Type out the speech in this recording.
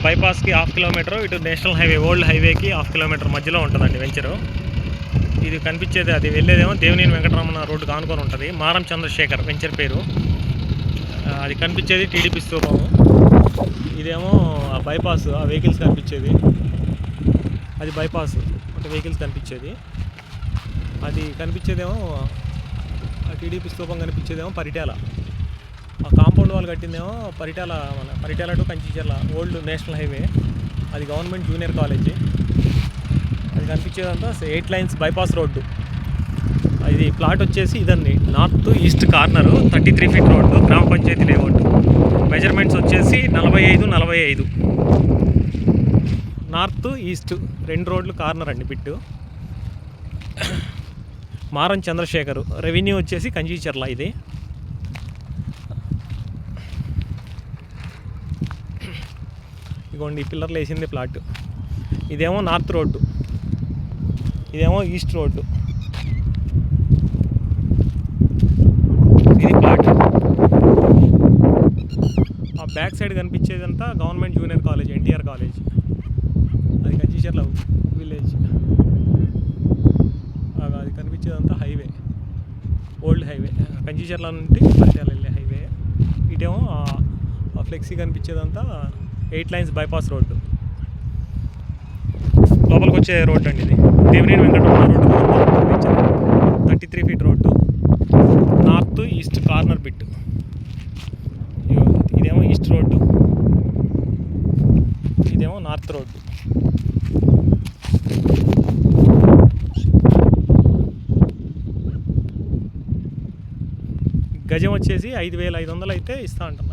బైపాస్కి 1/2 kilometre, ఇటు national highway old హైవేకి 1/2 kilometre మధ్యలో ఉంటుందండి వెంచరు. ఇది కనిపించేది, అది వెళ్ళేదేమో దేవినేని వెంకటరమణ రోడ్డు కానుకొని ఉంటుంది. మారం చంద్రశేఖర్ వెంచర్ పేరు. అది కనిపించేది టీడీపీ స్తూపము. ఇదేమో బైపాస్, ఆ వెహికల్స్ కనిపించేది అది బైపాస్, అంటే వెహికల్స్ కనిపించేది. అది కనిపించేదేమో ఆ టీడీపీ స్తూపం కనిపించేదేమో పరిటాల. ఆ కాంపౌండ్ వాళ్ళు కట్టిందేమో Paritala to Kanchicharla old national highway. అది గవర్నమెంట్ జూనియర్ కాలేజీ. అది కనిపించేదంతా 8 లైన్స్ బైపాస్ రోడ్డు. ఇది ప్లాట్ వచ్చేసి ఇదండి, north east corner, 33 feet road, గ్రామ పంచాయతీ లేఅవుట్. మెజర్మెంట్స్ వచ్చేసి 45-45. నార్త్ ఈస్ట్ 2 రోడ్లు కార్నర్ అండి బిట్టు. మారం చంద్రశేఖర్, రెవెన్యూ వచ్చేసి కంచిచర్ల. ఇది ఇదిగోండి, ఈ పిల్లర్లు వేసింది ప్లాట్. ఇదేమో నార్త్ రోడ్డు, ఇదేమో ఈస్ట్ రోడ్డు. ఇది ప్లాట్. ఆ బ్యాక్ సైడ్ కనిపించేదంతా government junior college, NTR college. అది కంచిచర్ల విలేజ్. అది కనిపించేదంతా హైవే, ఓల్డ్ హైవే, కంచిచర్ల నుండి పరిటాల వెళ్ళే హైవే. ఇటేమో ఆ ఫ్లెక్సీ కనిపించేదంతా 8 లైన్స్ బైపాస్ రోడ్డు. లోపలికి వచ్చే రోడ్డు అండి ఇది, Devineni Venkataramana road, 33 feet road, north east corner bit. ఇదేమో ఈస్ట్ రోడ్డు, ఇదేమో నార్త్ రోడ్డు. గజం వచ్చేసి 5,500 అయితే ఇస్తా అంటున్నారు.